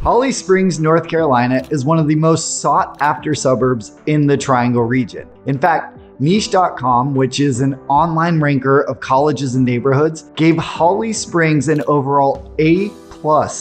Holly Springs, North Carolina is one of the most sought after suburbs in the Triangle region. In fact, Niche.com, which is an online ranker of colleges and neighborhoods, gave Holly Springs an overall A+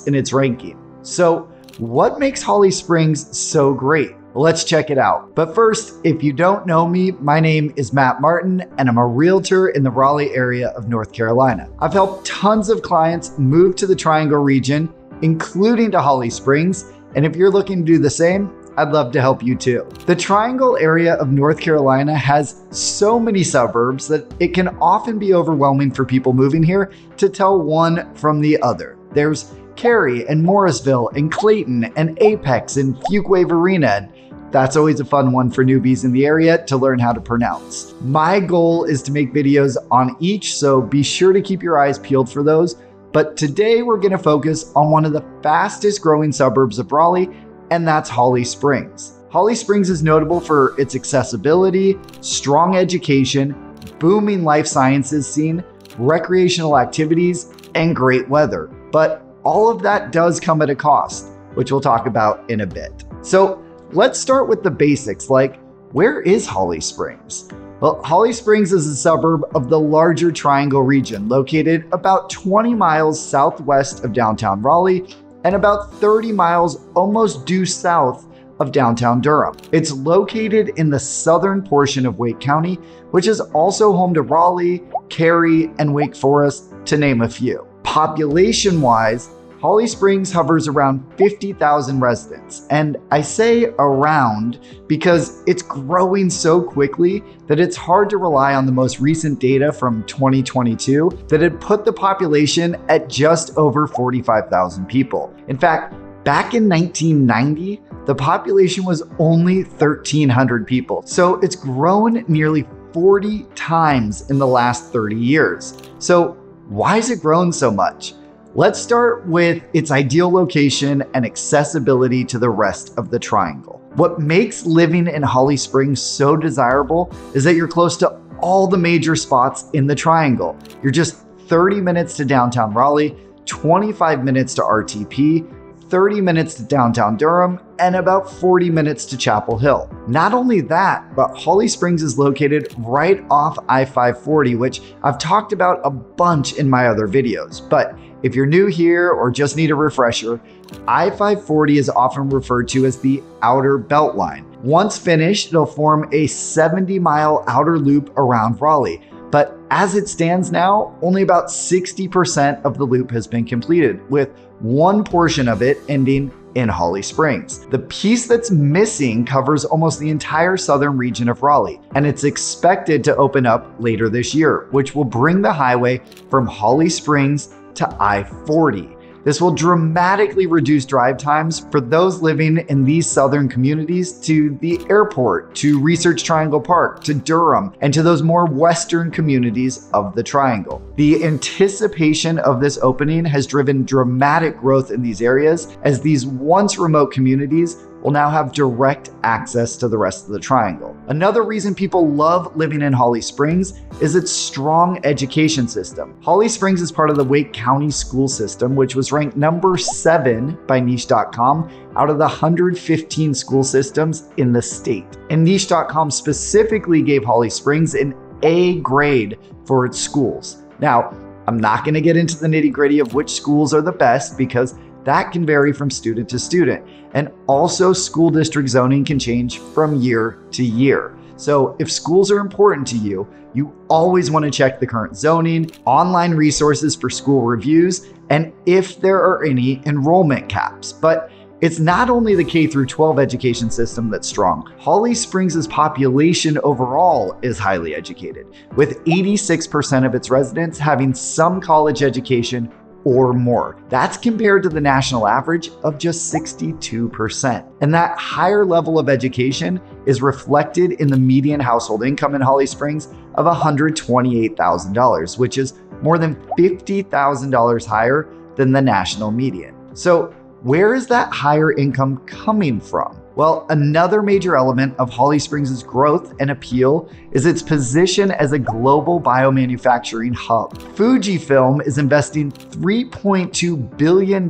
in its ranking. So, what makes Holly Springs so great? Let's check it out. But first, if you don't know me, my name is Matt Martin, and I'm a realtor in the Raleigh area of North Carolina. I've helped tons of clients move to the Triangle region, including to Holly Springs, and if you're looking to do the same, I'd love to help you too. The Triangle area of North Carolina has so many suburbs that it can often be overwhelming for people moving here to tell one from the other. There's Cary and Morrisville and Clayton and Apex and Fuquay-Varina, and that's always a fun one for newbies in the area to learn how to pronounce. My goal is to make videos on each, so be sure to keep your eyes peeled for those. But today we're going to focus on one of the fastest growing suburbs of Raleigh, and that's Holly Springs. Holly Springs is notable for its accessibility, strong education, booming life sciences scene, recreational activities, and great weather. But all of that does come at a cost, which we'll talk about in a bit. So let's start with the basics, like where is Holly Springs? Well, Holly Springs is a suburb of the larger Triangle region, located about 20 miles southwest of downtown Raleigh and about 30 miles almost due south of downtown Durham. It's located in the southern portion of Wake County, which is also home to Raleigh, Cary, and Wake Forest, to name a few. Population-wise, Holly Springs hovers around 50,000 residents, and I say around because it's growing so quickly that it's hard to rely on the most recent data from 2022 that had put the population at just over 45,000 people. In fact, back in 1990, the population was only 1,300 people, so it's grown nearly 40 times in the last 30 years. So why has it grown so much? Let's start with its ideal location and accessibility to the rest of the Triangle. What makes living in Holly Springs so desirable is that you're close to all the major spots in the Triangle. You're just 30 minutes to downtown Raleigh, 25 minutes to RTP, 30 minutes to downtown Durham, and about 40 minutes to Chapel Hill. Not only that, but Holly Springs is located right off I-540, which I've talked about a bunch in my other videos. But if you're new here or just need a refresher, I-540 is often referred to as the Outer Beltline. Once finished, it'll form a 70-mile outer loop around Raleigh. But as it stands now, only about 60% of the loop has been completed, with one portion of it ending in Holly Springs. The piece that's missing covers almost the entire southern region of Raleigh, and it's expected to open up later this year, which will bring the highway from Holly Springs to I-40. This will dramatically reduce drive times for those living in these southern communities to the airport, to Research Triangle Park, to Durham, and to those more western communities of the Triangle. The anticipation of this opening has driven dramatic growth in these areas, as these once remote communities will now have direct access to the rest of the Triangle. Another reason people love living in Holly Springs is its strong education system. Holly Springs is part of the Wake County school system, which was ranked number 7 by Niche.com out of the 115 school systems in the state. And Niche.com specifically gave Holly Springs an A grade for its schools. Now, I'm not going to get into the nitty-gritty of which schools are the best because that can vary from student to student. And also school district zoning can change from year to year. So if schools are important to you, you always want to check the current zoning, online resources for school reviews, and if there are any enrollment caps. But it's not only the K through 12 education system that's strong. Holly Springs' population overall is highly educated, with 86% of its residents having some college education or more. That's compared to the national average of just 62%. And that higher level of education is reflected in the median household income in Holly Springs of $128,000, which is more than $50,000 higher than the national median. So where is that higher income coming from? Well, another major element of Holly Springs' growth and appeal is its position as a global biomanufacturing hub. Fujifilm is investing $3.2 billion.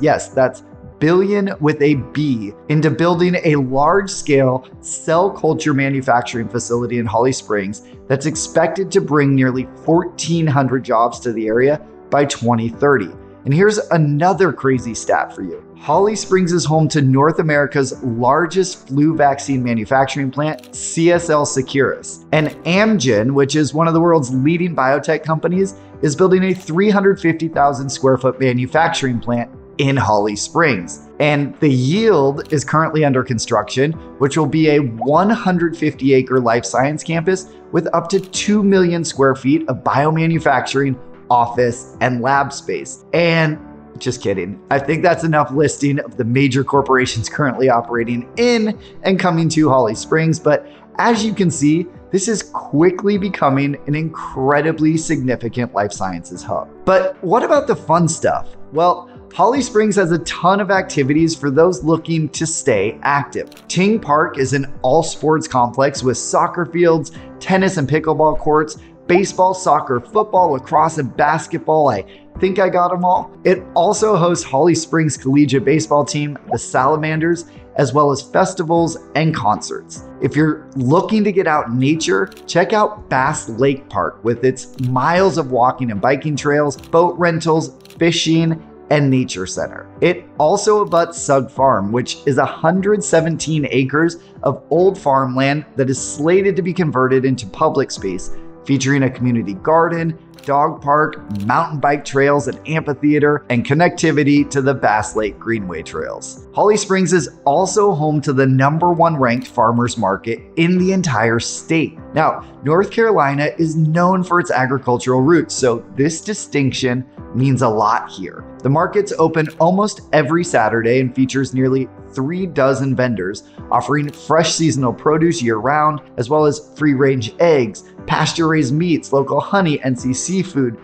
Yes, that's billion with a B into building a large-scale cell culture manufacturing facility in Holly Springs that's expected to bring nearly 1,400 jobs to the area by 2030. And here's another crazy stat for you. Holly Springs is home to North America's largest flu vaccine manufacturing plant, CSL Seqirus. And Amgen, which is one of the world's leading biotech companies, is building a 350,000 square foot manufacturing plant in Holly Springs. And the Yield is currently under construction, which will be a 150-acre life science campus with up to 2 million square feet of biomanufacturing, office, and lab space. And just kidding. I think that's enough listing of the major corporations currently operating in and coming to Holly Springs. But as you can see, this is quickly becoming an incredibly significant life sciences hub. But what about the fun stuff? Well, Holly Springs has a ton of activities for those looking to stay active. Ting Park is an all-sports complex with soccer fields, tennis and pickleball courts, baseball, soccer, football, lacrosse, and basketball. I think I got them all. It also hosts Holly Springs collegiate baseball team, the Salamanders, as well as festivals and concerts. If you're looking to get out in nature, check out Bass Lake Park with its miles of walking and biking trails, boat rentals, fishing, and nature center. It also abuts Sug Farm, which is 117 acres of old farmland that is slated to be converted into public space, featuring a community garden, dog park, mountain bike trails, an amphitheater, and connectivity to the Bass Lake Greenway trails. Holly Springs is also home to the #1 ranked farmers market in the entire state. Now, North Carolina is known for its agricultural roots, so this distinction means a lot here. The market's open almost every Saturday and features nearly 3 dozen vendors offering fresh seasonal produce year-round, as well as free-range eggs, pasture-raised meats, local honey, NC seafood,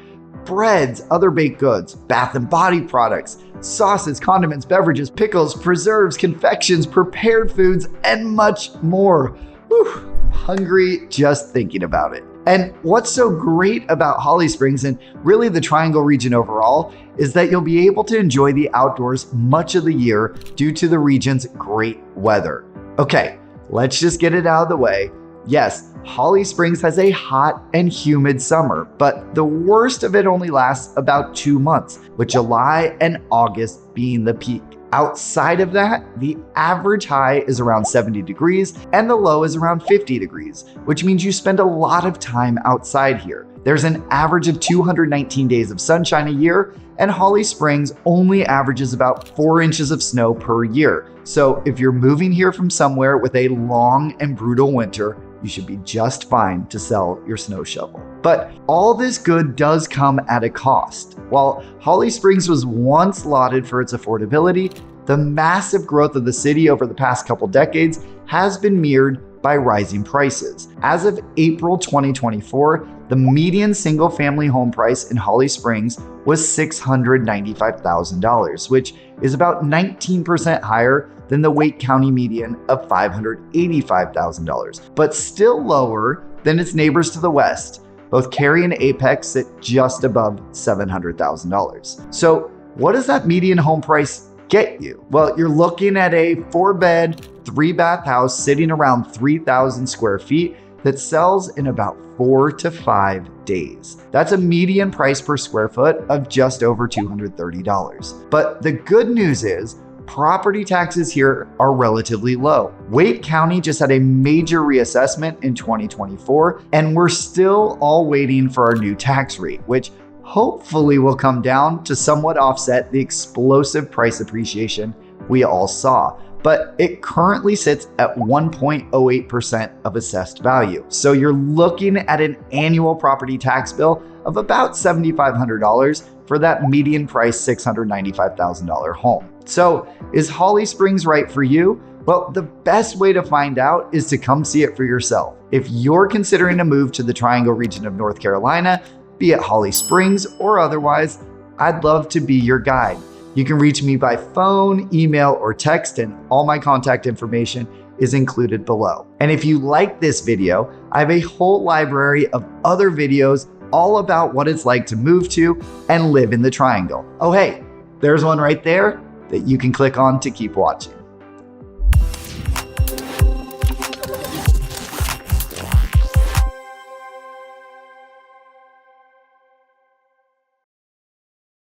breads, other baked goods, bath and body products, sauces, condiments, beverages, pickles, preserves, confections, prepared foods, and much more. Whew, I'm hungry just thinking about it. And what's so great about Holly Springs and really the Triangle region overall is that you'll be able to enjoy the outdoors much of the year due to the region's great weather. Okay, let's just get it out of the way. Yes, Holly Springs has a hot and humid summer, but the worst of it only lasts about 2 months, with July and August being the peak. Outside of that, the average high is around 70 degrees and the low is around 50 degrees, which means you spend a lot of time outside here. There's an average of 219 days of sunshine a year, and Holly Springs only averages about 4 inches of snow per year. So if you're moving here from somewhere with a long and brutal winter, you should be just fine to sell your snow shovel. But all this good does come at a cost. While Holly Springs was once lauded for its affordability, the massive growth of the city over the past couple decades has been mirrored by rising prices. As of April 2024, the median single-family home price in Holly Springs was $695,000, which is about 19% higher than the Wake County median of $585,000, but still lower than its neighbors to the west. Both Cary and Apex sit just above $700,000. So what does that median home price get you? Well, you're looking at a 4-bed, 3-bath house sitting around 3,000 square feet that sells in about 4 to 5 days. That's a median price per square foot of just over $230. But the good news is, property taxes here are relatively low. Wake County just had a major reassessment in 2024, and we're still all waiting for our new tax rate, which hopefully will come down to somewhat offset the explosive price appreciation we all saw. But it currently sits at 1.08% of assessed value. So you're looking at an annual property tax bill of about $7,500 for that median price $695,000 home. So is Holly Springs right for you? Well, the best way to find out is to come see it for yourself. If you're considering a move to the Triangle region of North Carolina, be it Holly Springs or otherwise, I'd love to be your guide. You can reach me by phone, email, or text, and all my contact information is included below. And if you like this video, I have a whole library of other videos all about what it's like to move to and live in the Triangle. Oh, hey, there's one right there. that you can click on to keep watching.